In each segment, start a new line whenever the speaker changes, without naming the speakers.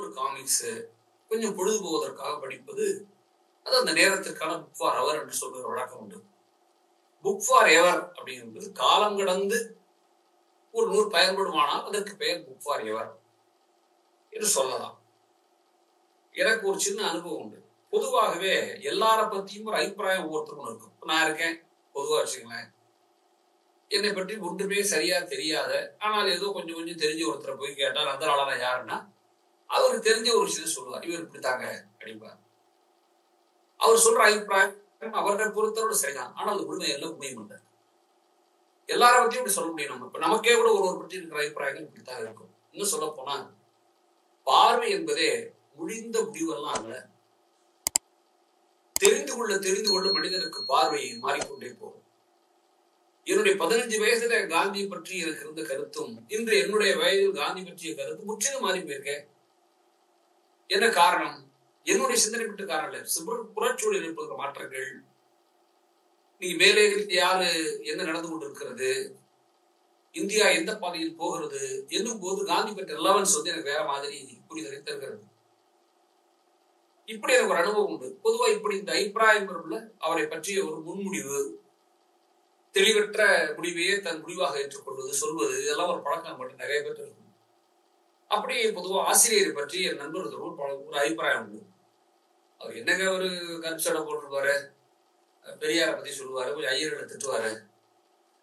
ஒரு காமிக்ஸ் கொஞ்சம் பொழுது போவதற்காக படிப்பது, அது அந்த நேரத்திற்கான புக் ஃபார் அவர் என்று சொல்கிற வழக்கம் உண்டு. புக் ஃபார் எவர் அப்படிங்கிறது காலம் கடந்து ஒரு நூல் பயன்படுமானால் அதற்கு பெயர் புக் ஃபார் எவர் என்று சொல்லலாம். எனக்கு ஒரு சின்ன அனுபவம் உண்டு. பொதுவாகவே எல்லார பத்தியும் ஒரு அபிப்பிராயம் ஒவ்வொருத்தருக்கும் இருக்கும். நான் இருக்கேன், பொதுவா வச்சுங்களேன், என்னை பற்றி ஒன்றுமே சரியா தெரியாத, ஆனால் ஏதோ கொஞ்சம் கொஞ்சம் தெரிஞ்ச ஒருத்தரை போய் கேட்டால் அந்த ஆளான யாருன்னா அவருக்கு தெரிஞ்ச ஒரு விஷயம் சொல்லுவார். இவர் இப்படித்தாங்க அப்படிம்பார். அவர் சொல்ற அபிப்பிராயம் அவரை பொறுத்தவரை சரிதான், ஆனால் அது முழுமையெல்லாம் உண்மை மாட்டார். எல்லார பத்தியும் இப்படி சொல்ல முடியும். நம்ம இப்ப நமக்கே கூட ஒரு பற்றி இருக்கிற அபிப்பிராயங்கள் இப்படித்தான் இருக்கும். இன்னும் சொல்ல போனா பார்வை என்பதே முடிந்த முடிவெல்லாம் அல்ல. தெரிந்து கொள்ள மனிதனுக்கு பார்வை மாறிக்கொண்டே போகும். என்னுடைய 15 வயசுல காந்தி பற்றி எனக்கு இருந்த கருத்தும் இன்று என்னுடைய வயதில் காந்தி பற்றிய கருத்து முற்றிலும் மாறி போயிருக்கேன். என்ன காரணம்? என்னுடைய சிந்தனை பற்றி காரணம் இல்லை. புறச்சூழலில் இருப்பதற்கு மாற்றங்கள், நீங்க மேலே யாரு என்ன நடந்து கொண்டிருக்கிறது, இந்தியா எந்த பாதையில் போகிறது என்னும் போது காந்தி பற்றிய ரெலவன்ஸ் எனக்கு வேற மாதிரி புரிதலை தருகிறது. இப்படி எனக்கு ஒரு அனுபவம் உண்டு. பொதுவா இப்படி இந்த அபிப்பிராயம் அவரை பற்றிய ஒரு முன்முடிவு, தெளிவற்ற முடிவையே தன் முடிவாக ஏற்றுக்கொள்வது, சொல்வது, இதெல்லாம் ஒரு பழக்கம் மட்டும் நிறைய பேர் இருக்கும். அப்படி பொதுவா ஆசிரியரை பற்றி என் நண்பர்கள் ஒரு அபிப்பிராயம் உண்டு. அவர் என்னங்க ஒரு கருச்சடை போட்டிருப்பாரு, பெரியாரை பத்தி சொல்லுவாரு, கொஞ்சம் ஐயர்களை திட்டுவாரு,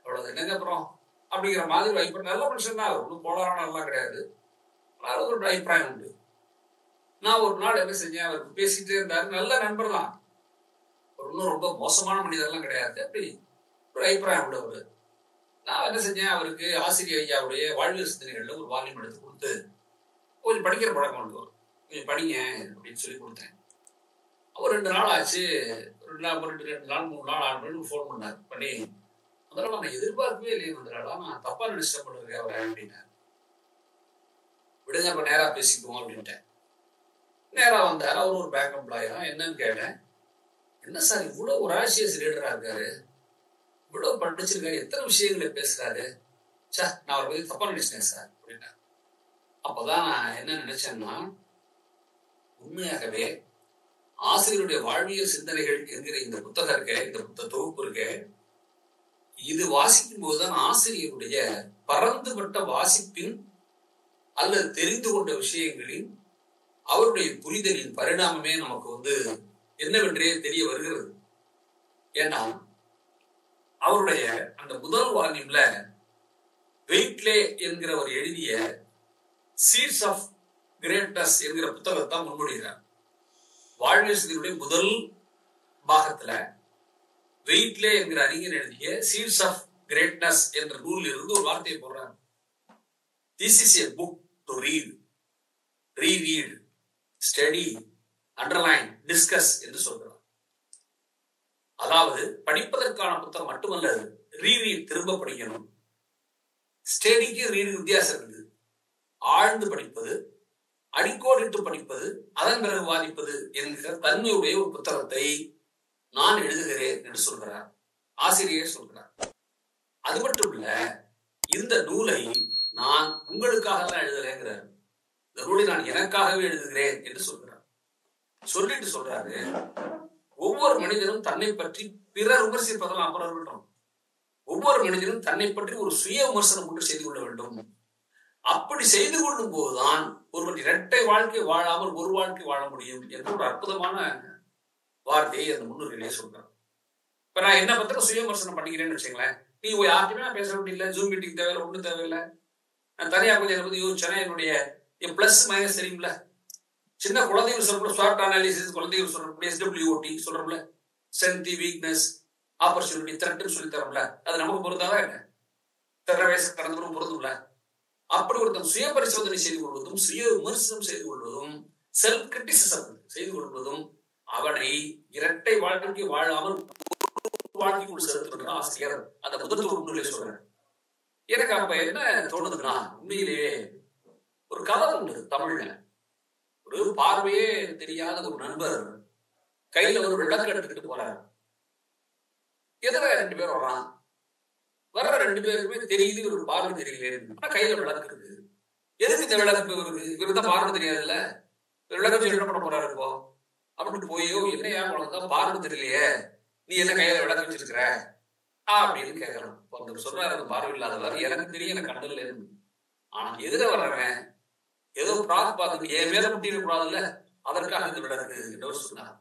அவ்வளவு என்னங்க அப்புறம் அப்படிங்கிற மாதிரி அபிப்பிராயம். நல்ல மனுஷன் தான், அவர் ஒன்றும் போலாரான எல்லாம் கிடையாது. அதனால ஒரு அபிப்பிராயம் உண்டு. நான் ஒரு நாள் என்ன செஞ்சேன், அவருக்கு பேசிட்டே இருந்தாரு. நல்ல நண்பர் தான், இன்னும் ரொம்ப மோசமான மனிதர்லாம் கிடையாது. அப்படி ஒரு அபிப்பிராயம் உள்ளவர். நான் என்ன செஞ்சேன், அவருக்கு ஆசிரியர் ஐயாவுடைய வாழ்வியல் சிந்தனைகள்ல ஒரு வால்யூம் எடுத்து கொடுத்து கொஞ்சம் படிக்கிற பழக்கம் உண்டு, கொஞ்சம் படிங்க அப்படின்னு சொல்லி கொடுத்தேன். அவர் 2 நாள் ஆச்சு, 2 நாள் 3 நாள் ஆண்டு ஃபோன் பண்ணார். பண்ணி அதனால நான் எதிர்பார்க்கவே இல்லையே, அதனால நான் தப்பா நினைச்சேன் பண்ணுறேன் அவரை அப்படின்னாரு. விடுங்க, அப்ப நேரா பேசிக்குவோம் அப்படின்ட்டேன். நேரா வந்தார். அவர் ஒரு பேங்க் எம்ப்ளாயி தான். என்னன்னு கேட்டேன். என்ன சார் இவ்வளவு ஒரு ஆசியஸ் லீடரா இருக்காரு, இவ்வளவு படிச்சிருக்காரு, எத்தனை விஷயங்களை பேசுறாரு, சார் நான் அவரை பத்தி தப்பா நினைச்சேன் சார் அப்படின்னா. அப்பதான் நான் என்ன நினைச்சேன்னா, உண்மையாகவே ஆசிரியருடைய வாழ்வியல் சிந்தனைகள் என்கிற இந்த புத்தகம் இருக்க, இந்த புத்தக தொகுப்பு இருக்க, இது வாசிக்கும் போதுதான் ஆசிரியருடைய பரந்துபட்ட வாசிப்பின் அல்லது தெரிந்து கொண்ட விஷயங்களின் அவருடைய புரிதலின் பரிணாமமே நமக்கு என்னவென்றே தெரிய வருகிறது. ஏன்னா அவருடைய அந்த முதல் வால்யூம்ல வெயிட்லே என்கிற ஒரு எழுதிய சீட்ஸ் ஆஃப் கிரேட்னஸ் என்கிற புத்தகத்தை முன்மொழிகிறார். வாழ்வியலுடைய முதல் பாகத்துல வெயிட்லே என்கிற அறிஞர் எழுதிய சீட்ஸ் ஆஃப் கிரேட்னஸ் என்ற நூலில் இருந்து ஒரு வார்த்தையை போடுறார். This is a book to read, reread, study, underline, discuss என்று சொல்கிறார். அதாவது படிப்பதற்கான புத்தகம் மட்டுமல்ல, ரீரீட் திரும்ப படிக்கணும். ஸ்டடிக்கு ரீடு வித்தியாசம் இருக்குது. ஆழ்ந்து படிப்பது, அடிக்கோடிட்டு படிப்பது, அதன் பிறகு வாதிப்பது என்கிற தன்மையுடைய ஒரு புத்தகத்தை நான் எழுதுகிறேன் என்று சொல்கிறார், ஆசிரியர் சொல்கிறார். அது மட்டும் இல்ல, இந்த நூலை நான் உங்களுக்காக தான் எழுதுறேங்கிறார். இந்த நூலை நான் எனக்காகவே எழுதுகிறேன் என்று சொல்கிறார். சொல்லிட்டு சொல்றாரு, ஒவ்வொரு மனிதனும் தன்னை பற்றி பிறர் விமர்சிப்பதெல்லாம் அப்புறம் இருக்கட்டும், ஒவ்வொரு மனிதனும் தன்னை பற்றி ஒரு சுய விமர்சனம் ஒன்று செய்து கொள்ள வேண்டும். அப்படி செய்து கொள்ளும் போதுதான் ஒருவர் இரட்டை வாழ்க்கை வாழாமல் ஒரு வாழ்க்கை வாழ முடியும் என்று ஒரு அற்புதமான வார்த்தையை அந்த முன்னுரையிலே சொல்றார். இப்ப நான் என்ன பத்திரம் சுய விமர்சனம் பண்ணிக்கிறேன்னு வச்சுங்களேன், நீ யாருக்குமே நான் பேச வேண்டிய ஜூம் மீட்டிங் தேவையில்லை, ஒன்றும் தேவையில்லை. நான் தனியாக கொஞ்சம் என்னை பத்தி யோசிச்சேன்னா என்னுடைய பிளஸ் மைனஸ் தெரியும்ல, சின்ன குழந்தைகள் சொல்றோம், ஸ்வாட் அனாலிசிஸ் குழந்தைகள் சொல்றோம், SWOT சொல்றோம்ல, ஸ்ட்ரென்த், வீக்னஸ், ஆப்பர்ச்சுனிட்டி, த்ரெட்னு சொல்லி தரோம்ல, அது நமக்கு பொருந்தாதான் என்ன, திற வயசு கடந்தவரும் பொருந்தும்ல. அப்படி ஒருத்தன் சுய பரிசோதனை செய்து கொள்வதும், சுய விமர்சனம் செய்து கொள்வதும், செல்ஃப் கிரிட்டிசிசம் செய்து கொள்வதும் அவனை இரட்டை வாழ்க்கை வாழாமல் வாழ்க்கைக்குள் செலுத்துறது ஆசிரியர் அந்த முதல் முன்னிலை சொல்றேன். எனக்கு அப்ப என்ன தோணுதுன்னா, உண்மையிலேயே ஒரு கதை உண்டு தமிழ்ல. ஒரு பார்வையே தெரியாத ஒரு நண்பர் கையில ஒரு விளக்கு எடுத்துக்கிட்டு போறாரு. எதிர 2 பேர் வர்றான். வர்ற 2 பேருமே தெரியுது, ஒரு பார்வை தெரியல, ஆனா கையில விளக்கு இருக்கு. எதுக்கு இந்த விளக்கு இருக்கு? இவருதான் பார்வை தெரியாதுல்ல, விளக்கம் என்ன பண்ண போறாரு இப்போ அப்படின்னு போயோ என்னையா உனக்கு பார்வை தெரியலையே, நீ என்ன கையில விளக்கம் வச்சிருக்கிற அப்படின்னு கேட்கறான். அந்த சொல்றாரு அந்த பார்வை இல்லாதவர், எனக்கு தெரியும் எனக்கு கண்டல இருந்து, ஆனா எதிர வர்றவன் ஏதோ பிராக் பார்த்து என் மேல முட்டிடக்கூடாதுல்ல, அதற்காக இந்த விளக்கு என்று சொன்னார்.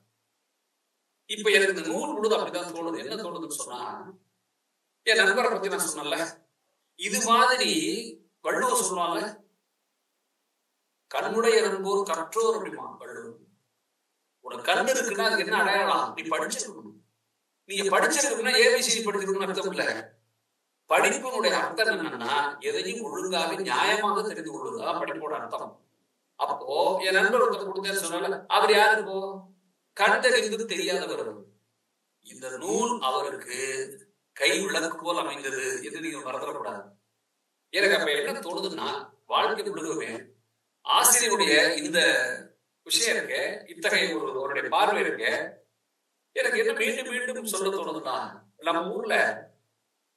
இப்ப எனக்கு இந்த நூல் முழுது அப்படிதான் தோணுது. என்ன தோணுதுன்னு சொன்னா, என் நண்பரை பத்தி நான் சொன்னல, இது மாதிரி வள்ளுவர் சொல்லுவாங்க, கண்ணுடைய நண்போர் கற்றோர் அப்படிமா வள்ளுவர். உனக்கு கண் இருக்குன்னா அதுக்கு என்ன அடையாளம்? நீ படிச்சிருக்கணும். நீங்க படிச்சிருக்கணும்னா ஏபிசிடி படிச்சிருக்கணும்னு அர்த்தம் இல்ல. படிப்பினுடைய அர்த்தம் என்னன்னா, எதையும் ஒழுங்காக நியாயமாக தெரிந்து கொள்வதா படிப்போட அர்த்தம். அப்போ என் நண்பர் ஒருத்தர் கொடுத்தேன்னு சொன்னால, அவர் யாருக்கோ கண் தெரிந்து தெரியாதவர். இந்த நூல் அவருக்கு கை விளக்கு போல் அமைந்தது என்று நீங்க மறந்துடக்கூடாது. எனக்கு அப்ப என்ன தோணுதுன்னா, வாழ்க்கை முழுவதுமே ஆசிரியருடைய இந்த விஷயம் இருக்கு, இத்தகைய ஒரு பார்வை இருக்கு. எனக்கு என்ன மீண்டும் மீண்டும் சொல்ல தோணுதுன்னா, நம்ம ஊர்ல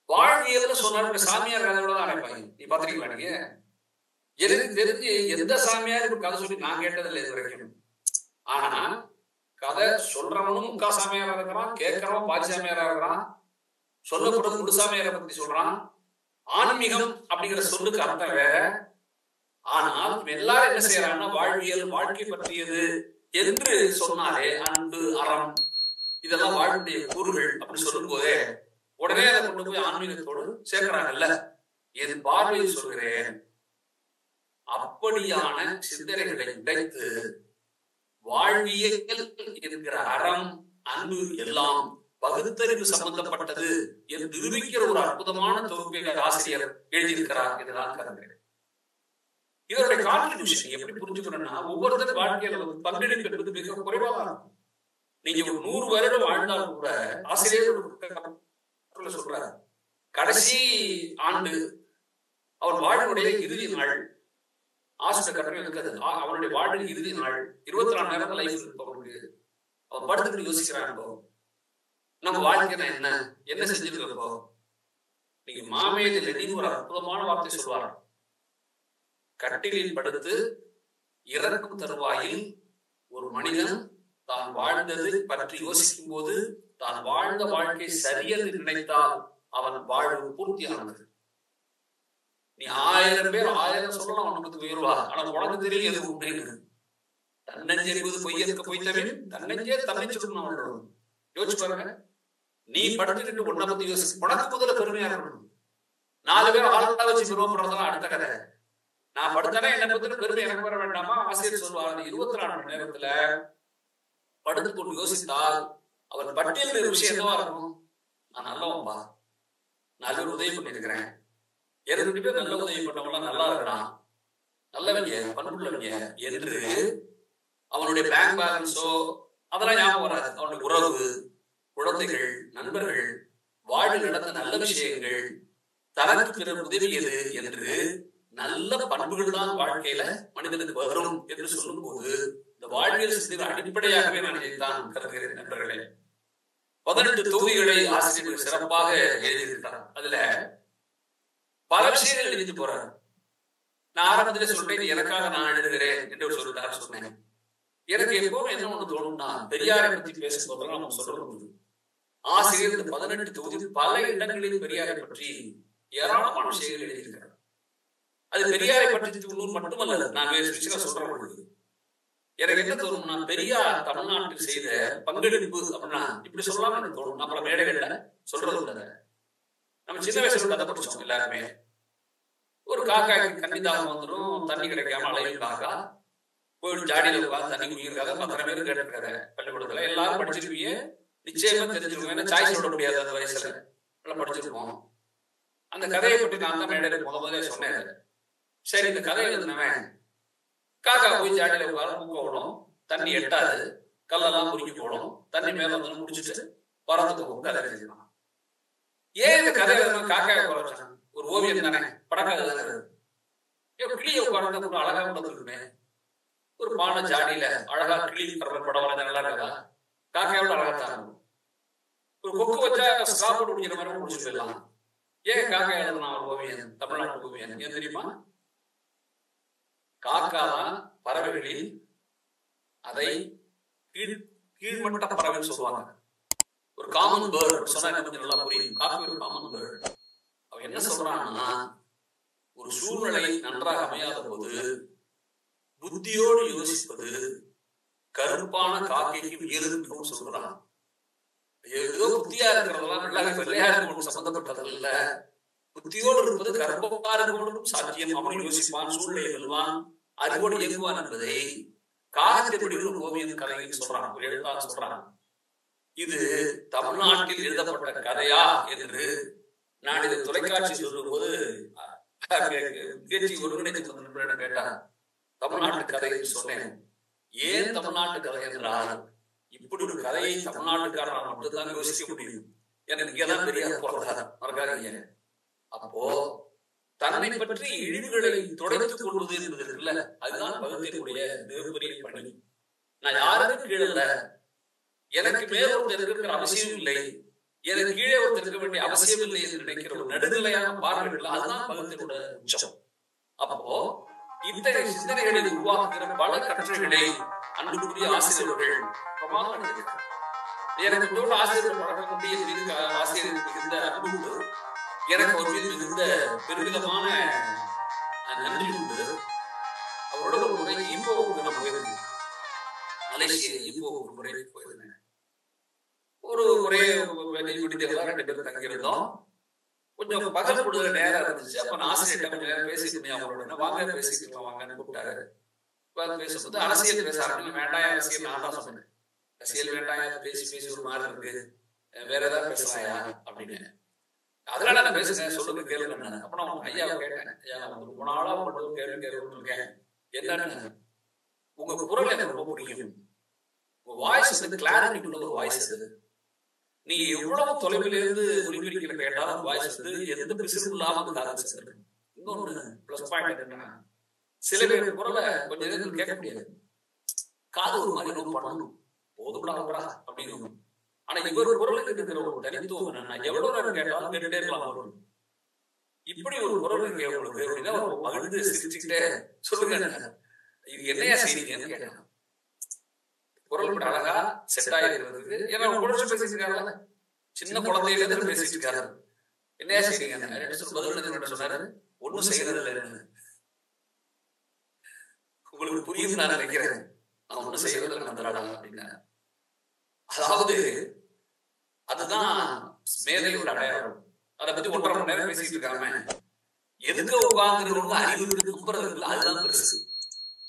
வாழ்வியல் சொன்னாலும் சாமியார் கதையோட தான் அடைப்பாங்க. நீ பாத்திரீங்களா? நீங்க எனக்கு தெரிஞ்சு எந்த சாமியாருக்கு கதை சொல்லி நான் கேட்டதில்லை இது வரைக்கும். ஆனா கதை சொல்றவனும் முக்கா சாமியாரா இருக்கிறான், கேட்கறவன் பாதி சாமியாரா இருக்கிறான், சொல்லப்படுறது முழு சாமியாரை பத்தி சொல்றான். ஆன்மீகம் அப்படிங்கிற சொல்லுக்கு அர்த்தம் வேற. ஆனால் எல்லாரும் என்ன செய்யறாங்கன்னா, வாழ்வியல் வாழ்க்கை பற்றியது என்று சொன்னாலே அன்பு அறம் இதெல்லாம் வாழ்வுடைய கூறுகள் அப்படின்னு சொல்லும் போதே உடனே அதை கொண்டு போய் ஆன்மீகத்தோடு சேர்க்கிறாங்கல்ல. என் பார்வையில் சொல்கிறேன், அப்படியான சிந்தனைகளை உடைத்து வாழ்வியல் என்கிற அறம் அன்பு எல்லாம் பகுத்தறிவு சம்பந்தப்பட்டது என்று நிரூபிக்கிற ஒரு அற்புதமான தொகுப்பை ஆசிரியர் எழுதியிருக்கிறார் என்று நான் கருதுகிறேன். இதனுடைய கான்ட்ரிபியூஷன் எப்படி புரிஞ்சுக்கணும்னா, ஒவ்வொருத்தரும் வாழ்க்கையில பங்களிப்பு என்பது மிக குறைவாக இருக்கும். நீங்க ஒரு 100 வருடம் வாழ்ந்தாலும் கூட ஆசிரியர் சொல்றாரு, கடைசி ஆண்டு அவர் வாழ்வுடைய இறுதி நாள், ஆசிரியர் கட்டணம் இருக்கிறது, அவனுடைய வாழ்வின் இறுதி நாள் 24 மணி நேரம் லைஃப் இருப்பவனுக்கு அவன் படுத்துட்டு யோசிக்கிறான், நம்ம வாழ்க்கை என்ன என்ன செஞ்சிருக்கோ. நீங்க மாமேதில் எழுதி ஒரு அற்புதமான வார்த்தை சொல்வார், கட்டிலில் படுத்து இறக்கும் தருவாயில் ஒரு மனிதன் தான் வாழ்ந்தது பற்றி யோசிக்கும் போது தான் வாழ்ந்த வாழ்க்கை சரியென்று நினைத்தால் அவன் வாழ்வு பூர்த்தியானது. நீ 1000 பேர் 1000 சொல்லலாம், உனக்கு உயர்வா, ஆனா உனக்கு தெரியும் எது உண்மைன்னு. தன்னஞ்சே என்பது பொய்யதுக்கு பொய்த்தவன் தன்னஞ்சே தன்னை சொல்லணும். யோசிச்சு பாருங்க, நீ படுத்துட்டு உன்னை பத்தி யோசி, உனக்கு முதல்ல பெருமையா இருக்கணும். 4 பேர் ஆளா வச்சு பெருமைப்படுறதெல்லாம் அடுத்த கதை. நான் படுத்தனா என்ன பத்தி பெருமை எனக்கு வர வேண்டாமா? ஆசிரியர் சொல்லுவாங்க, 24 மணி நேரத்துல படுத்து கொண்டு யோசித்தால் அவர் பட்டியல் ஒரு விஷயம் என்னவா இருக்கும்? நான் நல்லவன்பா, நல்ல உதவி பண்ணிருக்கிறேன், 2 பேர் நல்ல உதவி பண்ணவங்களாம் நல்லா இருக்கிறான், நல்லவங்க பண்புள்ளவங்க என்று அவனுடைய பேங்க் பேலன்ஸோ அதெல்லாம் ஞாபகம் வராது. அவனுடைய உறவு, குழந்தைகள், நண்பர்கள், வாழ்வில் நடந்த நல்ல விஷயங்கள், தனக்கு பிறர் உதவியது என்று நல்ல பண்புகள் தான் வாழ்க்கையில மனிதனுக்கு வரும் என்று சொல்லும் போது இந்த வாழ்வியல் சிந்தனை அடிப்படையாகவே நான் இதைத்தான் கருதுகிறேன். நண்பர்களே, 18 தொகுதிகளை ஆசிரியர் சிறப்பாக எழுதியிருக்கிறார். அதுல பல விஷயங்கள் எழுதி போறார். நான் ஆரம்பத்திலே சொல்றேன், எனக்காக நான் எழுதுகிறேன் என்று சொல்லிட்டாரு சொன்னேன். எனக்கு எப்பவும் என்ன ஒண்ணு தோணும்னா, பெரியாரை பத்தி பேசும்போதெல்லாம் நம்ம சொல்லணும், ஆசிரியர் இந்த 18 தொகுதி பல இடங்களில் பெரியாரை பற்றி ஏராளமான விஷயங்கள் எழுதியிருக்கிறார். அது பெரியாரை பற்றி மட்டுமல்ல, நான் வேறு விஷயம் சொல்ற பொழுது எனக்கு என்ன தோணும்னா, பெரியார் தமிழ்நாட்டில் செய்த பங்களிப்பு அப்படின்னா இப்படி சொல்லலாம் எனக்கு தோணும். நம்மள மேடைகள்ல சொல்றது இல்லை. நம்ம சின்ன வயசுல கதை படிச்சோம் எல்லாருமே. ஒரு காக்காய்க்கு தண்ணி தாகம் வந்துடும், தண்ணி கிடைக்காம அலையும் காக்கா, போயிட்டு ஜாடியில உட்காந்து தண்ணி குடிக்கிறக்காக 10 பேர் கேட்டிருக்காரு பள்ளிக்கூடத்துல. எல்லாரும் படிச்சிருப்பீங்க, நிச்சயமா தெரிஞ்சிருக்கோம், சாய்ஸ் விட முடியாது. அந்த வயசுல நல்லா படிச்சிருப்போம். அந்த கதையை பற்றி நான் தான் மேடையில முதல்ல சொன்னேன். சரி, இந்த கதை எழுதுனவன் காக்கா போய் ஜாடியில உட்கார போகணும், தண்ணி எட்டாது, கல்லெல்லாம் குறுக்கி போடும், தண்ணி மேல வந்து முடிச்சுட்டு பறந்து போகும், கதை எழுதினான். ஏன் இந்த கதை எழுதுனா காக்காய் உட்கார? ஒரு ஓவியம் தானே, படக்காக தானே. கிளியை உட்கார்ந்து கூட அழகா கொடுத்துருக்குமே, ஒரு பானை ஜாடியில அழகா கிளி படம் வரைஞ்ச நல்லா இருக்கா? காக்கையோட அழகா தான். ஒரு கொக்கு வச்சா சாப்பிட்டு முடிக்கிற மாதிரி முடிச்சுட்டு போயிடலாம். ஏன் காக்கா எழுதுனா ஒரு ஓவியம், தமிழ்நாட்டு ஓவியம்? ஏன் தெரியுமா? காக்கா தான் பறவைகளில் அதை கீழ்மட்ட பறவைன்னு சொல்லுவாங்க. ஒரு காமன் பேர்ட் சொன்னா கொஞ்சம் நல்லா புரியும். காக்கை ஒரு காமன் பேர்ட். அவன் என்ன சொல்றான்னா, ஒரு சூழ்நிலை நன்றாக அமையாத போது புத்தியோடு யோசிப்பது கருப்பான காக்கைக்கு இயல்பு சொல்றான். ஏதோ புத்தியா இருக்கிறதெல்லாம் விளையாட்டு சம்பந்தப்பட்டது இல்ல. புத்தியோடு இருப்பது கருப்பாரும் சாத்தியம். அவன் யோசிப்பான், சூழ்நிலை வெல்வான், அறிவோடு இயங்குவான் என்பதை காகத்தினுடைய ஒரு ஓவியம் கதைன்னு சொல்றான், ஒரு எழுத்தாளர் சொல்றான். இது தமிழ்நாட்டில் எழுதப்பட்ட கதையா என்று நான் இதை தொலைக்காட்சி சொல்லும் போது கேட்டா தமிழ்நாட்டு கதை சொன்னேன். ஏன் தமிழ்நாட்டு கதை என்றால், இப்படி ஒரு கதையை தமிழ்நாட்டுக்காரன் மட்டும்தான் யோசிக்க முடியும். எனக்கு இங்கதான் தெரியாது மறக்காதீங்க. அப்போ தன்னை பற்றி இழிவுகளை துடைத்துக் கொள்வது என்பது இல்ல, அதுதான் பகுதியினுடைய மிகப்பெரிய பணி. நான் யாருக்கும் கீழே, எனக்கு மேல ஒருத்தர் இருக்கிற அவசியம் இல்லை, எனக்கு கீழே ஒருத்தர் இருக்க வேண்டிய அவசியம் இல்லை என்று நினைக்கிற ஒரு நடுநிலையான பார்வைகள், அதுதான் பகுதியினோட உச்சம். அப்போ இத்தகைய சிந்தனைகளை உருவாக்குகிற பல கட்டுரைகளை அன்புக்குரிய ஆசிரியர்கள் எனக்கு ஆசிரியர்கள் வழங்கக்கூடிய ஆசிரியர்கள் மிகுந்த அன்பு, எனக்கு ஒரு மிகுந்த பெருமிதமான நன்றி உண்டு. அவரோட ஒரு முறை இப்போ போயிருந்தேன், மலேசியா இப்போ ஒரு முறை போயிருந்தேன். ஒரு முறை ரெண்டு பேரும் தங்கியிருந்தோம். கொஞ்சம் பகல் பொழுது நேரம் இருந்துச்சு. அப்ப நான் ஆசிரியர் பேசிக்கிட்டேன், அவரோட வாங்க பேசிக்கலாம் வாங்கன்னு கூப்பிட்டாரு. பேசும்போது அரசியல் பேச ஆரம்பிச்சு, வேண்டாம் அரசியல் நான் தான் சொன்னேன், அரசியல் வேண்டாம், பேசி பேசி ஒரு மாதிரி இருக்கு, வேற ஏதாவது பேசலாயா அப்படின்னு. அதனால நான் பேசுறேன், சொல்லுங்க கேளுங்க. அப்புறம் ஐயா கேட்டேன், ஐயா ரொம்ப நாளா கேள்வி கேட்கறேன், என்னன்னு உங்க குரல் எனக்கு ரொம்ப பிடிக்கும், உங்க வாய்ஸ் வந்து கிளாரிட்டி உள்ள ஒரு வாய்ஸ். அது நீ எவ்வளவு தொலைவில் இருந்து ஒளிபரப்பிக்கிற கேட்டாலும் வாய்ஸ் வந்து எந்த பிசிறும் இல்லாம ஆரம்பிச்சிருக்கு. இன்னொன்னு பிளஸ் பாயிண்ட் என்னன்னா, சில பேர் குரலை கொஞ்சம் நேரம் கேட்க முடியாது, காது ஒரு மாதிரி நோட் பண்ணணும், போதுப்படாதா அப்படின்னு. ஆனா இவர் குரலுக்கு இருக்கிற ஒரு தனித்துவம் என்னன்னா, எவ்வளவு நேரம் கேட்டாலும் கேட்டுட்டே இருக்கலாம். இப்படி ஒரு குரல் அப்படின்னா மகிழ்ந்து சிரிச்சுக்கிட்டே சொல்லுங்க, இது என்னையா செய்றீங்கன்னு கேட்கலாம். குரல் அழகா செட் ஆகிருக்கிறதுக்கு, ஏன்னா பேசிருக்காரு, சின்ன குழந்தையில இருந்து பேசிட்டு இருக்காரு, என்னையா செய்றீங்க பதில் சொன்னாரு, ஒன்னும் செய்யறது இல்லை, உங்களுக்கு புரியுது நான் நினைக்கிறேன், நான் ஒன்னும் செய்யறது அப்படின்னா. அதாவது அதுதான் மேதையோட அடையாளம். அதை பத்தி 1.5 மணி நேரம் பேசிட்டு இருக்காம எதுக்கு உட்கார்ந்து அறிவு கும்புறது இல்லை, அதுதான் பெருசு.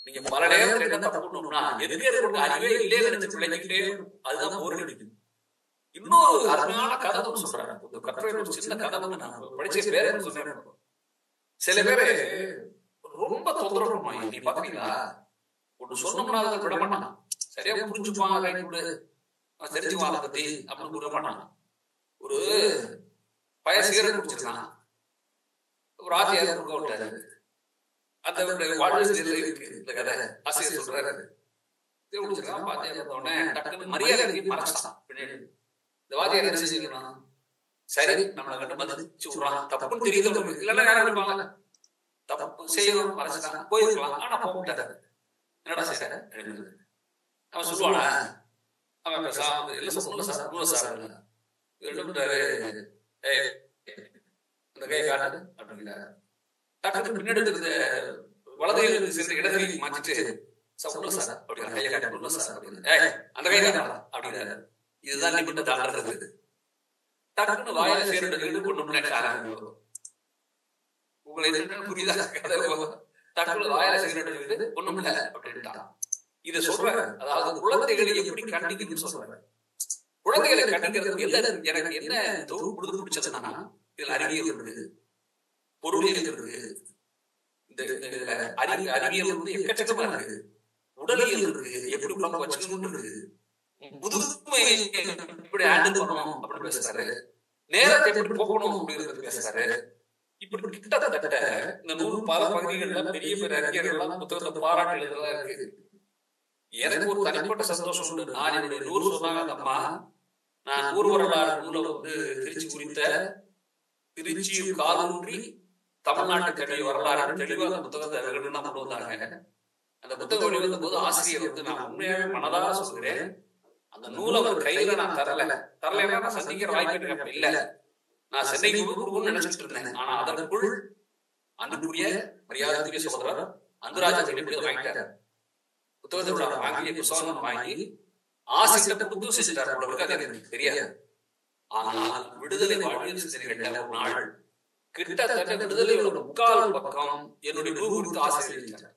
நீங்க பல நேரத்துல என்ன தப்புனா, எதுக்கு அறிவே இல்லையே நினைச்சு பிள்ளைகிட்டே, அதுதான் போர் அடிக்குது. இன்னொரு அருமையான கதை சொல்றாங்க, கட்டுரை ஒரு சின்ன கதை நான் படிச்ச பேர சொல்றேன். சில பேரு ரொம்ப தொந்தரவு பண்ணுவாங்க, நீ பாத்தீங்களா ஒன்று சொன்னோம்னா அதை விட மாட்டான், சரியா புரிஞ்சுப்பாங்க, தெரிஞ்சுவாங்க பத்தி அப்படின்னு விட மாட்டான். ஒரு பய சிகரெட் குடிச்சிருக்கான், ஒரு ஆத்தியார் கொடுக்க விட்டாரு, அந்த இருக்கு இந்த கதை ஆசிரியர் சொல்றாரு, குடிச்சிருக்கான், உடனே டக்குன்னு மரியாதை மறைச்சான் பின்னாடி. இந்த வாத்தியார் என்ன செஞ்சுக்கணும், சரி நம்மளை கண்டு மதிச்சு விடுறான், தப்புன்னு தெரியுது இல்லைன்னா யாரும் இருப்பாங்க, தப்பு செய்யணும் மறைச்சிட்டாங்க, போயிருக்கலாம், ஆனா போக மாட்டாரு. என்னடா சார் அவன் சொல்லுவானா, அவன் இந்த கை காட்டு அப்படின்னா டக்குனு பின்னாடி வலதையில் சென்று இடத்தை மாற்றிட்டு அந்த கை அப்படின்னா இதுதான் நீ மட்டும் தாண்டது. டக்குனு வாயில சேர்ந்து கொண்டு உங்களை புரியுதா, டக்குனு வாயில சேர்ந்து ஒண்ணும் இல்லை அப்படின்ட்டான். இதை சொல்றேன், அதாவது குழந்தைகளை எப்படி கண்டிக்கணும்னு சொல்றேன். குழந்தைகளை கண்டிக்கிறது எல்லாரும் எனக்கு என்ன தொகுப்பு பிடிச்சதுன்னா, இதுல அறிவியல் இருக்கு, பொருளியல் இருக்கு, இந்த அறிவியல் வந்து எக்கச்சக்கமா இருக்கு, உடலியல் இருக்கு, எப்படி உடம்பு வச்சுக்கணும் இருக்கு, புதுமை இப்படி ஹேண்டில் பண்ணணும் அப்படின்னு பேசுறாரு, நேரத்தை எப்படி போகணும் அப்படிங்கிறது பேசுறாரு. இப்படி கிட்டத்தட்ட இந்த நூல் பல பகுதிகள்ல பெரிய பெரிய அறிஞர்கள் புத்தகத்தை பாராட்டு இதெல்லாம் இருக்கு. எனக்கு ஒரு தனிப்பட்ட சந்தோஷம் உண்டு. நான் என்னுடைய நூறு சொன்னாங்க அந்த அம்மா, நான் நூறு வரலாறு நூலை வந்து திருச்சி குறித்த திருச்சியும் காலூன்றி தமிழ்நாட்டு கல்வி வரலாறு தெளிவாக அந்த புத்தகத்தை கொண்டு வந்தாங்க. அந்த புத்தகம் வெளிவந்த போது ஆசிரியர் வந்து, நான் உண்மையாவே மனதார சொல்கிறேன், அந்த நூல் அவர் கையில நான் தரலைன்னா நான் சந்திக்கிற வாய்ப்பு எனக்கு இல்ல. நான் சென்னைக்கு கொடுக்கணும்னு நினைச்சிட்டு இருந்தேன். ஆனா அதற்குள் அன்புக்குரிய மரியாதைக்குரிய சகோதரர் அன்புராஜ் எப்படி வாங்கிட்டார். புத்தகத்தோட ஆங்கில புத்தகம் வாங்கி ஆசிரியர் புத்தகம் செஞ்சுட்டார். அது எனக்கு தெரியாது. ஆனால் விடுதலை வாழ்வியல் சிந்தனைகள் ஒரு நாள் கிட்டத்தட்ட விடுதலையோட 3/4 பக்கம் என்னுடைய குரு குறித்து ஆசிரியர்.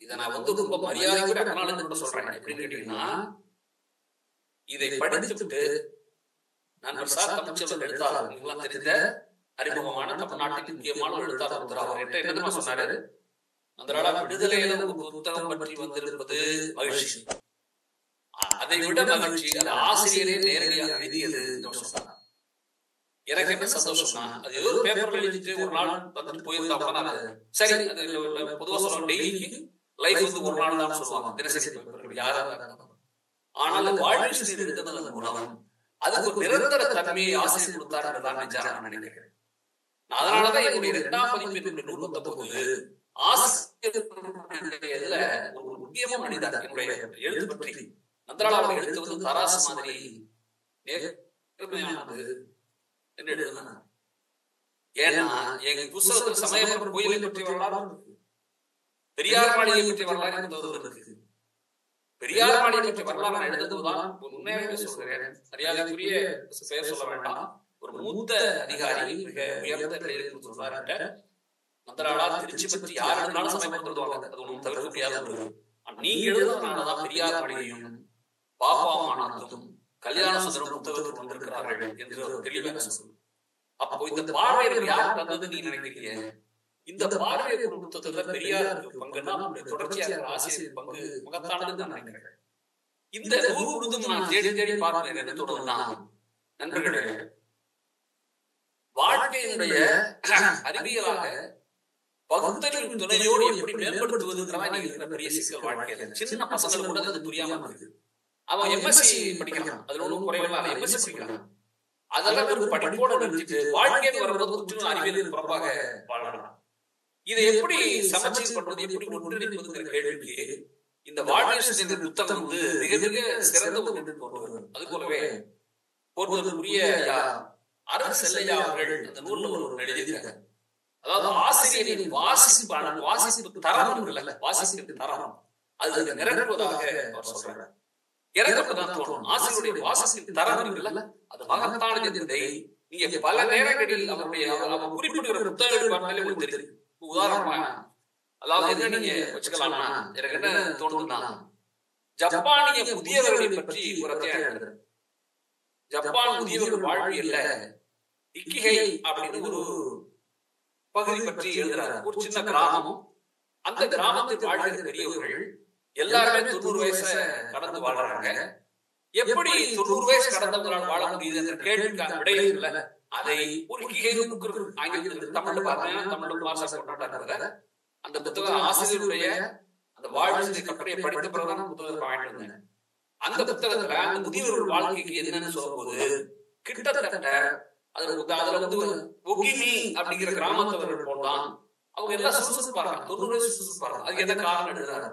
இதை நான் வந்து ரொம்ப மரியாதைக்குரிய சொல்றேன். எப்படின்னு கேட்டீங்கன்னா, இதை படிச்சுட்டு நண்பர் சார் தமிழ்ச்செல்வன் எழுத்தாளர், நீங்களாம் தெரிந்த அறிமுகமான தமிழ்நாட்டின் முக்கியமான எழுத்தாளர் அவர் என்ன சொன்னாரு, அந்த விடுதலையில புத்தகம் பற்றி வந்திருப்பது மகிழ்ச்சி, அதை விட மகிழ்ச்சி அந்த ஆசிரியரே நேரடியாக எழுதியது. எனக்கு என்ன சந்தோஷம்னா, அது ஏதோ பேப்பர்ல எழுதிட்டு ஒரு நாள் வந்துட்டு போயிருந்தா சரி, அது பொதுவா சொல்லுவாங்க டெய்லிக்கு லைஃப் வந்து ஒரு நாள் தான் சொல்லுவாங்க, தினசரி யாராவது. ஆனால் வாழ்க்கை எழுதுனதன் மூலம் அதுக்கு ஒரு நிரந்தர தன்மையை ஆசிரியர் கொடுத்தார் நான் நினைக்கிறேன். அதனாலதான் என்னுடைய 2ஆம் பதிப்பு நூல் வந்த போது ஆசிரியர் ஒரு முக்கியமான மனிதர் என்னுடைய எழுத்து பற்றி நந்தலாளர் எழுத்து வந்து தராசு மாதிரி நேர்மையானது என்று எழுதுனா. ஏன்னா எங்க புத்தகத்தில் சமயபுரம் கோயிலை பற்றி வரலாறு இருக்கு, பெரியார் மாளிகை பற்றி வரலாறு இருக்கு. பெரியார் மாளிகை பற்றி வரலாறு எழுதுவதுதான் உண்மையாகவே சொல்கிறேன், மரியாதைக்குரிய பெயர் சொல்ல வேண்டாம், ஒரு மூத்த அதிகாரி மிக உயர்ந்த நிலையில் சொல்றாரு, நந்தலாளர் திருச்சி பற்றி யார் எழுதினாலும் சமயப்படுத்துவாங்க, அது ஒன்றும் தவிர்க்க முடியாது. நீங்க எழுதுறதுனாலதான் பெரியார் மாளிகையும் பாப்பாமானதும் கல்யாண சுந்தரம் புத்தகத்துக்கு வந்திருக்கிறார்கள் என்று தெளிவாக சொல்லுங்க. அப்போ இந்த பார்வையை யார் தந்தது நீங்க நினைக்கிறீங்க? இந்த பார்வை புத்தகத்துல பெரியார் பங்குன்னா தொடர்ச்சியாக ஆசிரியர் பங்கு மகத்தானது நான் நினைக்கிறேன். இந்த நூல் முழுதும் நான் தேடி தேடி பார்க்கிறேன். என்ன தொடர்னா நண்பர்களே, வாழ்க்கையினுடைய அறிவியலாக பகுத்தறிவின் துணையோடு எப்படி மேம்படுத்துவது பெரிய சிக்கல். வாழ்க்கையில சின்ன பசங்களுக்கு கூட அது புரியாம இருக்கு. அவன் எம்எஸ்சி படிக்கிறான், அதுல ஒன்றும் குறைவா எம்எஸ்சி படிக்கிறான், அதெல்லாம் ஒரு படிப்போட நிறுத்திட்டு வாழ்க்கையில் வரும்போது அறிவியல் புறப்பாக வாழலாம். இதை எப்படி சமச்சீர் பண்றது, எப்படி ஒன்றிணைப்பதுங்கிற கேள்விக்கு இந்த வாழ்க்கை புத்தகம் வந்து மிக மிக சிறந்த ஒரு. அது போலவே போர்வதற்குரிய அருள் செல்லையா அவர்கள் அந்த நூல்ல ஒரு எழுதியிருக்காங்க. அதாவது ஆசிரியரின் வாசிப்பு தரம் இருக்குல்ல, வாசிப்பு தரம் அது நிரப்புவதாக அவர் சொல்றாங்க. இறக்கப்பதான் தோணும். ஆசிரியருடைய வாசிப்பு தரம் இருக்குல்ல, அது மகத்தானது என்பதை நீங்க பல நேரங்களில் அவருடைய குறிப்பிடுகிற புத்தகங்கள் பார்த்தாலே உங்களுக்கு தெரியும். உதாரணமா அதாவது என்ன நீங்க வச்சுக்கலாம்னா, எனக்கு என்ன தோணுதுன்னா, ஜப்பானிய முதியவர்களை பற்றி ஒரு அத்தியாயம் எழுதுறேன். ஜப்பான் முதியவர்கள் வாழ்வியல்ல இக்கிகை அப்படின்னு ஒரு பகுதி பற்றி எழுதுறாரு. ஒரு சின்ன கிராமம், அந்த கிராமத்தில் வாழ்கிற பெரியவர்கள் எல்லாருமே 90 வயசை கடந்து வாழ்றாங்க. எப்படி 90 வயசு கடந்தவங்களால் வாழ முடியுது என்ற கேள்விக்கான விடை இல்ல. அதை ஒரு ஆங்கிலத்தில் தமிழ்ல பார்த்தீங்கன்னா தமிழ் பாஷா போட்டாங்க. அந்த புத்தக ஆசிரியருடைய அந்த வாழ்க்கை கட்டுரையை படித்த பிறகுதான் புத்தகத்தை வாங்கிட்டு. அந்த புத்தகத்துல அந்த முதியவர்கள் வாழ்க்கைக்கு என்னன்னு சொல்லும்போது கிட்டத்தட்ட அதுல வந்து ஒகிமி அப்படிங்கிற கிராமத்தவர்கள் போலாம், அவங்க எல்லாம் சுறுசுறுப்பாங்க, 90 வயசு சுறுசுறுப்பாங்க. அதுக்கு எந்த காரணம் எழுதுறாரு?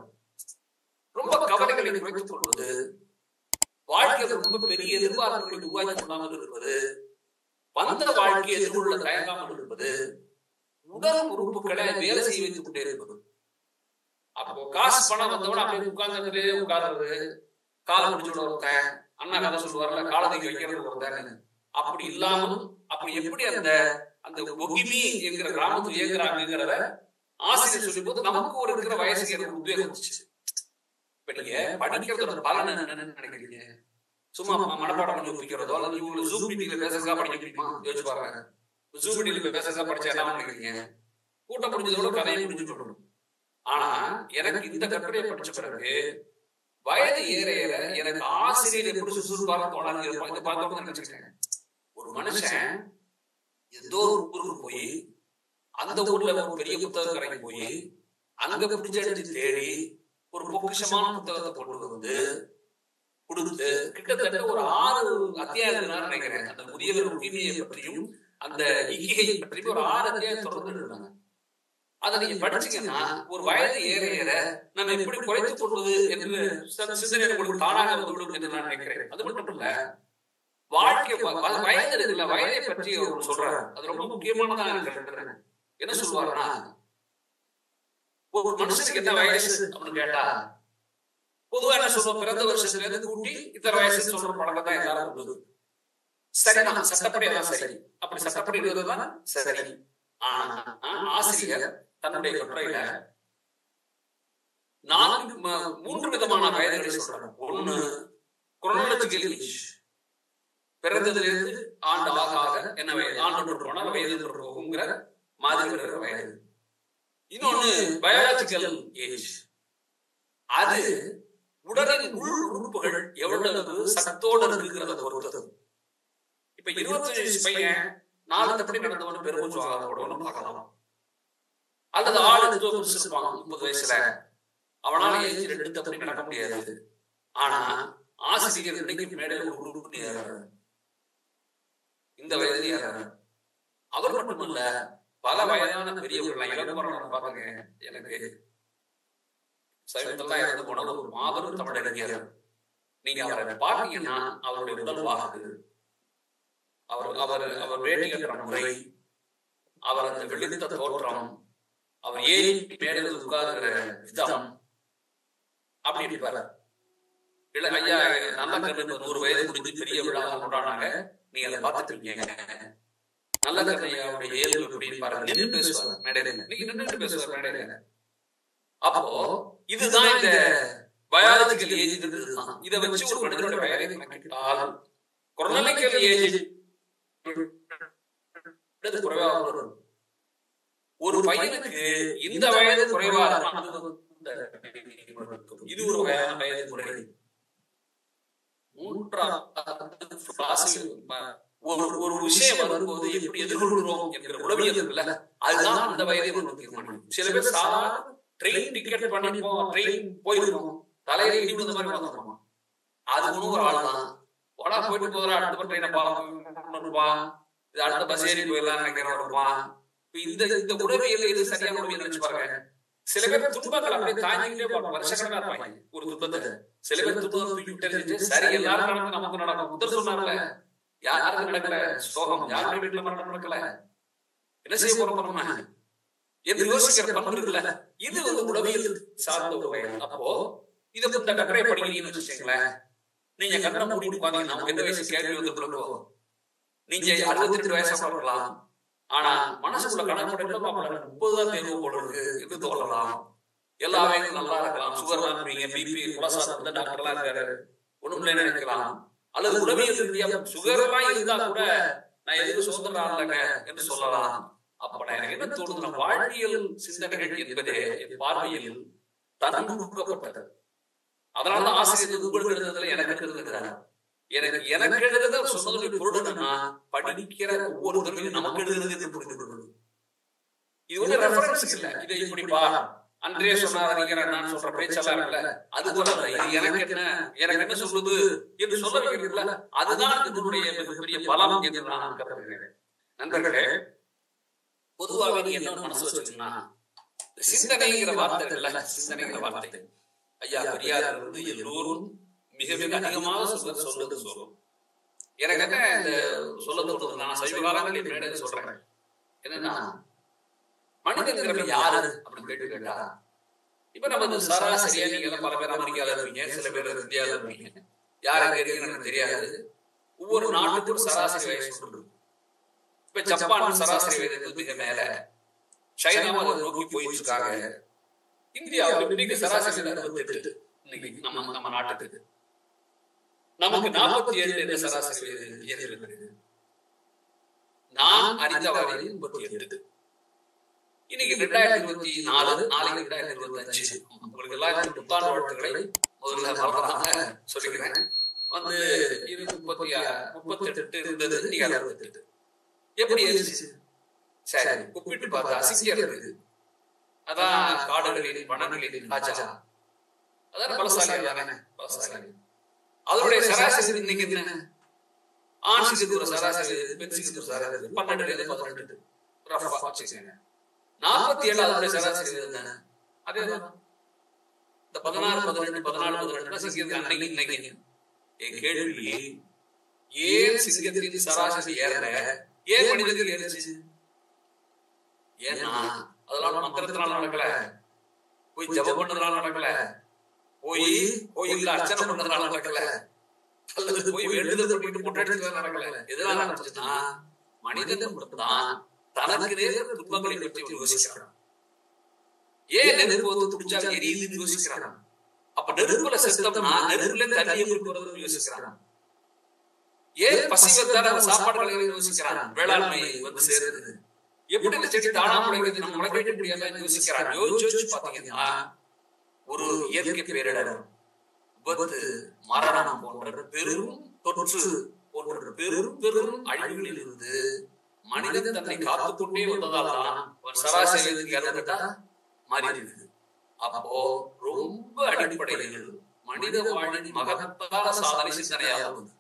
ரொம்ப கவலைகளை குறைத்துக் கொள்வது, வாழ்க்கையில் ரொம்ப பெரிய எதிர்பார்ப்புகளை உருவாக்கி கொள்ளாமல் இருப்பது, வந்த வாழ்க்கையை எதிர்கொள்ள தயங்காமல் இருப்பது, உடல் உறுப்புகளை வேலை செய்ய வைத்துக் கொண்டே இருப்பது. அப்போ காசு பணம் வந்தவன அப்படியே உட்கார்ந்து உட்கார்றது, காலம் முடிச்சுட்டு ஒருத்தன் அண்ணா கதை சொல்லுவார்ல, காலத்தை வைக்கிறது ஒருத்தன். அப்படி இல்லாமல் அப்படி எப்படி அந்த அந்த ஒகிமி என்கிற கிராமத்தில் இயங்குறாங்கிறத ஆசிரியர் சொல்லும் போது நமக்கு ஒரு இருக்கிற வயசுக்கு எனக்கு உத்வேகம் இருந்துச்சு. இப்ப நீங்க படிக்கிறதோட பலன் என்னன்னு நினைக்கிறீங்க? சும்மா மனப்பாடம் பண்ணி முடிக்கிறதோ அல்லது இவங்களுக்கு ஜூம் மீட்டிங்ல பேச படிக்க முடியுமா யோசிச்சு பாருங்க. ஜூம் மீட்டிங்ல பேச படிச்சா என்ன நினைக்கிறீங்க? கூட்டம் முடிஞ்சதோட கதையை முடிஞ்சு சொல்லணும். ஆனா எனக்கு இந்த கட்டுரையை படிச்ச பிறகு வயது ஏற ஏற எனக்கு ஆசிரியர் எப்படி சுறுசுறுப்பாக தோணாங்க நினைச்சிருக்கேன். ஒரு மனுஷன் ஏதோ ஒரு ஊருக்கு போய் அந்த ஊர்ல ஒரு பெரிய புத்தக கடைக்கு போய் அங்க பிடிச்சி தேடி ஒரு பொக்கிஷமான புத்தகத்தை கொண்டு வந்து கொடுத்து கிட்டத்தட்ட ஒரு 6 அத்தியாயங்கள் நினைக்கிறேன். அந்த முதியவர் உரிமையை பற்றியும் அந்த இக்கிகையை பற்றியும் ஒரு 6 அத்தியாயம் தொடர்ந்து எழுதுறாங்க. அதை நீங்க படிச்சீங்கன்னா ஒரு வயது ஏற ஏற நம்ம எப்படி குறைத்துக் கொள்வது என்று சிந்தனை உங்களுக்கு தானாக வந்துவிடும் என்று நான் நினைக்கிறேன். அது மட்டும் இல்ல, வாழ்க்கை வயது இருக்குல்ல, வயதை பற்றி அவர் சொல்றாரு. அது ரொம்ப முக்கியமானதான் எனக்கு என்ன சொல்லுவாருன்னா, ஒரு மனுஷனுக்கு என்ன வயசு அப்படின்னு கேட்டா பொதுவா என்ன சொல்றோம், பிறந்த வருஷத்துல இருந்து கூட்டி இத்தனை வயசு சொல்ற பழக்கம் தான் எல்லாரும் இருந்தது. சரிதான், சட்டப்படி அதான் சரி, அப்படி சட்டப்படி இருந்ததுதான் சரி. ஆனா ஆசிரியர் தன்னுடைய கட்டுரையில 3 விதமான வயதுகளை சொல்றாங்க. ஒண்ணு குரோனாலஜிக்கல் ஏஜ், பிறந்ததிலிருந்து ஆண்டு ஆக என்ன வயது, ஆண்டு போனால் வயது போகுங்கிற மாதிரி வயது. இன்னொன்னு பயாலஜிக்கல் ஏஜ், அது உடலின் உள் உறுப்புகள் எவ்வளவு சத்தோடு இருக்கிறத பொறுத்தது. இப்ப 25 வயசு பையன் 4 தப்படி நடந்தவன பெருமூச்சு வாங்கப்படுவனும் பார்க்கலாம். அல்லது ஆள் 30 வயசுல அவனால ஏஜ் 2 தப்படி நடக்க முடியாது. ஆனா ஆசிரியர் இன்னைக்கு மேடையில் உறுப்பு இந்த வயதிலே அவர் மட்டுமல்ல, பல வயதான பெரியவர்கள் இளம்பரம் பாருங்க. எனக்கு சைவத்தெல்லாம் இருந்து போன ஒரு மாபெரும் தமிழறிஞர். நீங்க அவரை பார்த்தீங்கன்னா அவருடைய உடல் வாக்கு, அவர் வேட்டி கட்டுற முறை, அவர் அந்த வெளித்த தோற்றம், அவர் ஏறி மேடையில் உட்கார்கிற விதம் அப்படி இருப்பார். ஐயா நல்ல கண்ணு 100 வயது முடிஞ்சு பெரிய விழா கொண்டாடுறாங்க, நீங்க அதை பார்த்துருக்கீங்க. நல்ல கண்ணையாவுடைய இயல்பு எப்படி பாருங்க, நின்று பேசுவார் மேடையில, நீங்க நின்று பேசுவார் மேடையில. அப்போ இதுதான் இந்த பயாலஜிக்கல் ஏஜ். இதை வச்சு ஒரு மனிதனுடைய வயதை கணக்கிட்டால் குரோனாலஜிக்கல் ஏஜ் குறைவாக வரும். ஒரு பையனுக்கு இந்த வயது குறைவாக, இது ஒரு வயது முறை. ஒரு விஷயம் வரும்போது எப்படி எதிர்கொள்கிறோம் என்கிற உளவியல் இருக்குல்ல, அதுதான் அந்த வயதை தீர்மானிக்கும். சில பேர் சாதாரண ட்ரெயின் டிக்கெட் பண்ணிப்போம், ட்ரெயின் போயிருக்கோம், தலையில இடி விழுந்த மாதிரி வந்துருமா, அது ஒரு ஆள் தான். போடா போயிட்டு போதா, அடுத்த ட்ரெயினை பார்ப்பான், இது அடுத்த பஸ் ஏறி போயிடலாம் நினைக்கிறவன். இந்த உடவியல் இது சரியான உடவியல் நினைச்சு பாருங்க. சில பேர் துன்பங்கள் அப்படியே தாங்கிட்டே வருஷக்கணக்கா இருப்பாங்க ஒரு துன்பத்தை. சில பேர் துன்பம் தூக்கிட்டு தெரிஞ்சுட்டு சரி எல்லாரும் நடக்கும், நமக்கு நடக்கும். புத்தர் சொன்னார்ல, யாருக்கும் நடக்கல சோகம், யாருடைய வீட்டுல மரணம் நடக்கல, என்ன செய்ய போறோம் என்று யோசிக்கிற பண்பு இருக்குல்ல, இது வந்து உளவியல் சார்ந்த ஒரு வயது. அப்போ இதை இந்த கட்டுரை படிக்கிறீங்கன்னு வச்சுக்கீங்களேன், நீங்க கண்ணை மூடி பாத்தீங்கன்னா நமக்கு எந்த வயசு கேள்வி வந்து பிறக்கும். நீங்க 62 வயசா இருக்கலாம், ஆனா மனசுக்குள்ள கணக்கு 30 தான் தேர்வு போல இருக்கு என்று தோன்றலாம். எல்லா வயதும் நல்லா இருக்கலாம், சுகர் தான் இருப்பீங்க, பிபி கொலஸ்ட்ரால் டாக்டர் எல்லாம் இருக்காரு, ஒண்ணும் நினைக்கலாம். அல்லது உளவியல் ரீதியா சுகர் எல்லாம் இருந்தா கூட நான் எதுவும் சுதந்திரம் இல்லைங்க என்று சொல்லலாம். அப்ப எனக்கு என்ன தோணுதுன்னா, வாழ்வியல் சிந்தனைகள் என்பதே பார்வையில் தன்முகப்பட்டது. அதனால ஆசிரியர் உங்களுக்கு எழுதுறதுல எனக்கு எழுதுகிறார். எனக்கு எழுதுறத சொன்னதுடைய பொருள் என்னன்னா, படிக்கிற ஒவ்வொரு தடவையும் நமக்கு எழுதுறது புரிந்து கொள்வது. இது வந்து ரெஃபரன்ஸ் இல்ல, இதை இப்படி பா அன்றே சொன்னார் நான் சொல்ற பேச்செல்லாம் இல்ல, அது போல எனக்கு என்ன சொல்றது என்று சொல்ல வைக்கிறீங்களா, அதுதான் இதனுடைய மிகப்பெரிய பலம் என்று நான் கருதுகிறேன். நண்பர்களே, பொதுவாக நீ என்ன மனசு வச்சுக்கணும்னா, சிந்தனைங்கிற வார்த்தை இல்ல, சிந்தனைங்கிற வார்த்தை ஐயா பெரியார் வந்து எல்லோரும் மிக மிக அதிகமாக சொல்லும். எனக்கு என்ன இந்த சொல்ல தோணுது, நான் சைவ காலங்களில் மேடையில் சொல்றேன் என்னன்னா, மனிதன் யாரு அப்படின்னு கேட்டா, இப்ப நம்ம சராசரியா நீங்க பல பேர் அமெரிக்கால இருப்பீங்க, சில பேர் இந்தியாவில இருப்பீங்க, யாருக்கு இருக்கீங்கன்னு தெரியாது. ஒவ்வொரு நாட்டுக்கும் சராசரி வயசு சொல்றது. இப்ப ஜப்பான் சராசரி வயது மிக மேல, சைனாவை நோக்கி போயிட்டு இருக்காங்க. இந்தியாவில் இன்னைக்கு சராசரி 68. இன்னைக்கு நம்ம நாட்டுக்கு நமக்கு 47 சராசரி வயது. நான் அறிந்தவரை 38. இன்னைக்கு 2024, நாளைக்கு 2025. உங்களுக்கு எல்லாம் புத்தாண்டு வாழ்த்துக்களை முதல்ல சொல்லிக்கிறேன். வந்து 38 இருந்தது, 68. எப்படி இருந்துச்சு? சரி, ஒப்பிட்டு பார்த்தா அசிங்கமா இருக்கு. அதான் காடுகளில் வனங்களில் ராஜா, அதான் பலசாலி தானே, பலசாலி. அதனுடைய சராசரி இன்னைக்கு என்ன? ஆண் சிகிச்சை சராசரி, பெண் சிகிச்சை சராசரி 12 18. 47 அதனுடைய சராசரி தானே. அதேதான் இந்த 16, 18, 14, 18 சிங்கத்தின் அன்னைக்கு இன்னைக்கு. என் கேள்வி, ஏன் சிங்கத்தின் சராசரி ஏறல, ஏன் மனிதர்கள் ஏறிச்சு? ஏன்னா அதெல்லாம் மந்திரத்தினால நடக்கல, போய் ஜபம் பண்ணதுனால நடக்கல, போய் கோயில்ல அர்ச்சனை பண்ணதுனால நடக்கல, அல்லது போய் வேண்டுதல் பண்ணிட்டு முன்னெடுத்து நடக்கல. எதனால நடந்துச்சுன்னா மனிதன் மட்டும்தான் தனக்கு நேர துன்பங்களை பற்றி யோசிக்கிறான். ஏன் நெருப்பு வந்து துடிச்சா எரியுதுன்னு யோசிக்கிறான். அப்ப நெருப்புல செத்தம்னா நெருப்புல தண்ணி எப்படி போறதுன்னு யோசிக்கிறான். ஏன் பசி வந்தால சாப்பாடுகளை யோசிக்கிறான். வேளாண்மை வந்து சேருது, எப்படி இந்த செடி தானா முளைக்குது, நம்ம முளைக்க முடியாதுன்னு யோசிக்கிறான். யோசிச்சு பாத்தீங்கன்னா ஒரு இயற்கை பேரிடர், விபத்து, மரணம் போன்ற பெரும் தொற்று போன்ற பெரும் பெரும் அழிவுகளில் இருந்து மனிதன் தன்னை காத்துக்கொண்டே வந்ததால் தான் சராசரி மாறி இருக்குது. அப்போ ரொம்ப அடிப்படையில் மனித வாழ்வின் மகத்தான சாதனை சிந்தனையாகும்.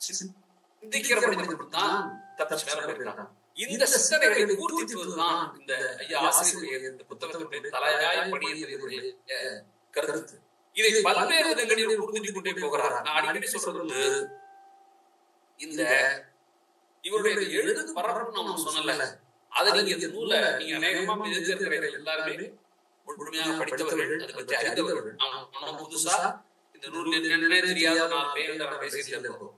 சிந்திக்கிற மனிதன் தான் இந்த சிந்தனைகளை பூர்த்திப்பதுதான் இந்த ஐயா ஆசிரியர் இந்த புத்தகத்தினுடைய தலையாய பணியை கருத்து. இதை பல்வேறு விதங்களில் புரிந்து கொண்டே போகிறார். நான் அடிக்கடி சொல்றது, இந்த இவருடைய எழுத்து பரப்பு நம்ம சொன்னல, அதை நீங்க இந்த நூலை நீங்க அநேகமா இருக்கிற எல்லாருமே முழுமையாக படித்தவர்கள், அதை பற்றி அறிந்தவர்கள். நம்ம புதுசா இந்த நூல் என்னன்னே தெரியாத நான் பேசிட்டு இருக்கோம்.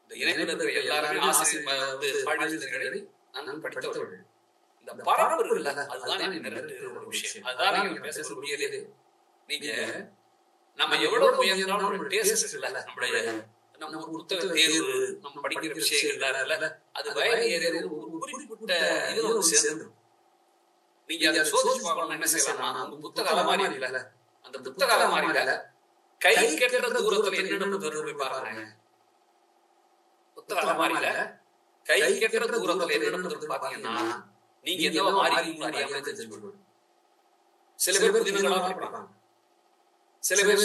இந்த இணைப்பில் இருக்கிற எல்லாருமே ஆசிரியர்களை நான் படித்தவர்கள். இந்த பரப்பு இருக்குல்ல, அதுதான் ஒரு விஷயம். அதுதான் நீங்க பேச முடியல. நீங்க நம்ம எவ்வளவு முயன்றாலும் டேஸ்ட் இல்ல, நம்முடைய நம்ம புத்தக தேர்வு, நம்ம படிக்கிற விஷயங்கள் அது வயது ஏற ஒரு குறிப்பிட்ட இதுல ஒரு சேர்ந்துடும். நீங்க அதை சோதிச்சு பார்க்கணும். என்ன செய்யலாம், உங்க புத்தக அலமாரி இல்ல, அந்த புத்தக அலமாரியில கை கெட்டுற தூரத்துல என்னென்ன போய் பாருங்க. புத்தக அலமாரியில கை கெட்டுற தூரத்துல என்னென்ன பாத்தீங்கன்னா நீங்க எதோ மாறி அறியாம தெரிஞ்சுக்கணும். சில பேர் புதினங்களா படிப்பாங்க, சில பேர்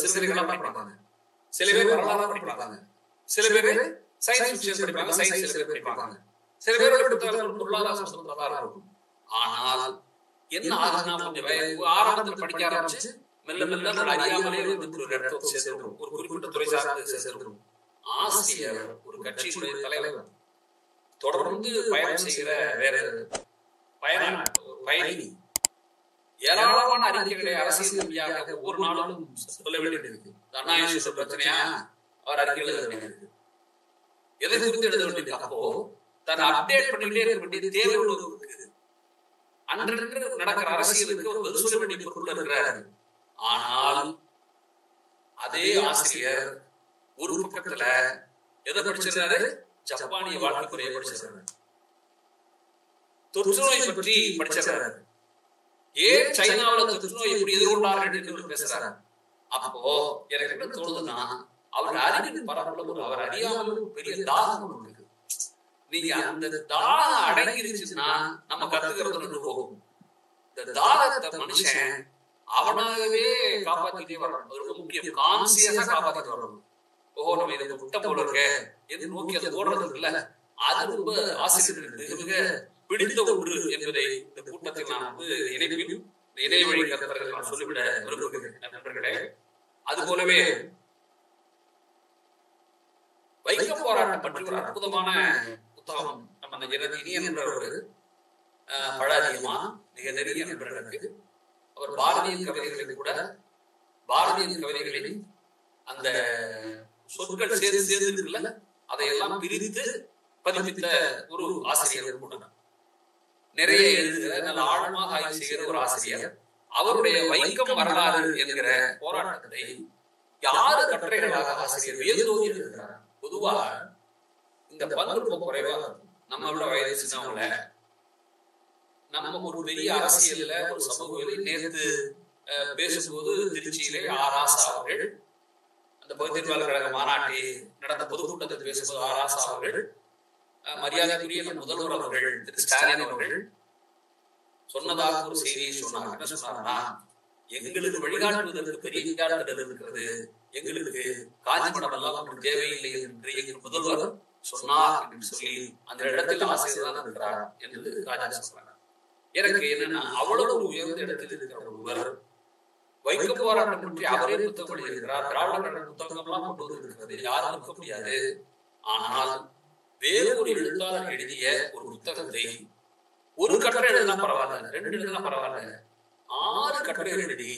சிறுகதைகளா படிப்பாங்க, சில பேர் வரலாறு படிப்பாங்க, சில பேர் சயின்ஸ் ஃபிக்ஷன் படிப்பாங்க, சயின்ஸ் சில பேர் படிப்பாங்க, சில பேரோட புத்தகங்கள் பொருளாதார சம்பந்தப்பட்டதா இருக்கும். ஆனால் என்ன ஆகுதுன்னா கொஞ்சம் ஆரம்பத்தில் படிக்க ஆரம்பிச்சு மெல்ல மெல்ல அறியாமலே ஒரு இடத்துல சேர்ந்துடும், ஒரு குறிப்பிட்ட துறை சார்ந்து சேர்ந்துடும். ஆசிரியர் ஒரு கட்சியினுடைய தலைவர் தொடர்ந்து பயணம் செய்கிற வேற பயணி ஏராளமான அறிக்கைகளை அரசியல் வழியாக ஒவ்வொரு நாளும் சொல்ல வேண்டியிருக்கு. அண்ணாயிர பிரச்சனையா அவர் அறிக்கையில் எழுத வேண்டியிருக்கு, எதை குறித்து எழுத வேண்டியிருக்கு. அப்போ தன்னை அப்டேட் பண்ணிட்டே இருக்க வேண்டிய தேவை இருக்கு. அன்றன்று நடக்கிற அரசியலுக்கு ஒரு சொல்ல வேண்டிய பொருள் இருக்கிறார். ஆனால் அதே ஆசிரியர் ஒரு பக்கத்துல எதை படிச்சிருக்காரு, ஜப்பானிய வாழ்க்கை முறையை படிச்சிருக்காரு, தொற்று நோய் பற்றி படிச்சிருக்காரு, ஏன் சைனாவில் தொற்று நோய் எப்படி எதிர்கொண்டார்கள் என்று பேசுறாரு. அப்போ எனக்கு என்ன தோணுதுன்னா, அவர் அறிவின் பரப்பளவு அவர் அறியாமல் பெரிய தாகம் இருக்கு. நீங்க அந்த தாகம் அடங்கிருச்சுன்னா நம்ம கத்துக்கிறது போகும். இந்த தாகத்தை மனுஷன் அவனாகவே காப்பாத்திட்டே வரணும். அது ரொம்ப முக்கியம். கான்சியஸா காப்பாத்திட்டு வரணும். ஓஹோ, நம்ம இதை முட்டம் போல இருக்க எது நோக்கி அது ஓடுறது இருக்குல்ல, அது ரொம்ப ஆசிரியர்களுக்கு மிக பிடித்த ஒன்று என்பதை இந்த கூட்டத்தில் நான் இணைப்பில் இடைவெளி கருத்தர்கள் நான் சொல்லிவிட விரும்புகிறேன் நண்பர்களே. அது போலவே வைக்கம் போராட்டம் பற்றி ஒரு அற்புதமான புத்தகம் நம்ம இனியன் என்றவர் பழாதியமா மிக நெருங்கிய நண்பர்களுக்கு அவர் பாரதிய கவிதைகளில் கூட பாரதிய கவிதைகளில் அந்த சொற்கள் சேர்ந்து இருக்குல்ல, அதையெல்லாம் பிரித்து பதிப்பித்த ஒரு ஆசிரியர் கூட நிறைய எழுதுகிற நல்ல ஆழமாக ஆய்வு செய்கிற ஒரு ஆசிரியர். அவருடைய வைக்கம் வரலாறு என்கிற போராட்டத்தை யாரு கட்டுரைகளாக ஆசிரியர் வேதோதி எழுதுகிறார். பொதுவா இந்த பங்கு ரொம்ப குறைவாக இருக்கும். நம்மளோட வயது சின்னவங்கள நம்ம ஒரு பெரிய அரசியல்ல ஒரு சமூகத்தில் நேற்று பேசும்போது திருச்சியிலே ஆராசா அவர்கள் அந்த பகுதிவாளர் கழக மாநாட்டில் நடந்த பொதுக்கூட்டத்தில் பேசும்போது ஆராசா அவர்கள், மரியாதைக்குரிய முதல்வர் அவர்கள் திரு ஸ்டாலின் அவர்கள் சொன்னதாக ஒரு செய்தியை சொன்னார். என்ன சொன்னார்னா, எங்களுக்கு வழிகாட்டுவதற்கு பெரிய வழிகாட்டுதல் இருக்கிறது, எங்களுக்கு காஞ்சி மடம் எல்லாம் தேவையில்லை என்று எங்கள் முதல்வர் சொன்னார் என்று சொல்லி அந்த இடத்தில் ஆசிரியர் தான் இருக்கிறார் என்று ராஜா சொல்றாங்க. எனக்கு என்னன்னா அவ்வளவு ஒரு உயர்ந்த இடத்தில் இருக்கிற ஒருவர் வைக்க போராட்டம் பற்றி அவரே புத்தகம் எழுதுகிறார். திராவிட புத்தகம்லாம் கொண்டு வந்து இருக்கிறது, யாரும் இருக்க முடியாது. ஆனால் வேறு ஒரு எழுத்தாளர் எழுதிய ஒரு புத்தகத்தை ஒரு கட்டுரை எழுதினா பரவாயில்ல, 2 எழுதினா பரவாயில்ல, 6 கட்டுரை எழுதி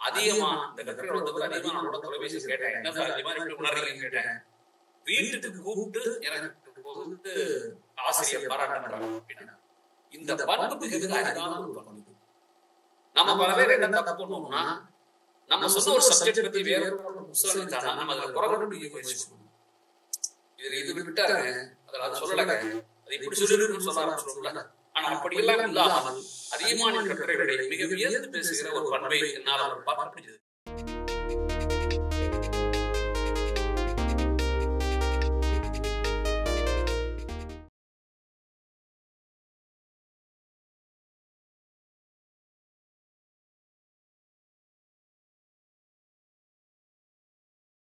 அதிகமா இந்த கட்டுரை வந்து அதிகமா நம்மளோட தொலைபேசி கேட்டேன், என்ன சார் அதிகமா உணர்றீங்கன்னு கேட்டேன். வீட்டுக்கு கூப்பிட்டு எனக்கு வந்து ஆசிரியர் பாராட்டுறாங்க அப்படின்னா இந்த பண்புக்கு எதிரான ஒரு பண்பு. நம்ம பல பேர் என்ன தப்பு பண்ணுவோம்னா, நம்ம சொந்த ஒரு சப்ஜெக்ட் பத்தி வேற ஒரு புத்தகம் தானா நம்ம அதை புறக்கணிக்க முயற்சி பண்ணுவோம். இது விட்டாங்க, அதை சொல்லலங்க, அதை இப்படி சொல்லிருக்குன்னு சொல்ல ஆரம்பிச்சுள்ள. ஆனா அப்படி எல்லாம் இல்லாமல் அதிகமான கட்டுரைகளை மிக வியந்து பேசுகிற ஒரு பண்பை என்னால் பார்க்க முடியுது.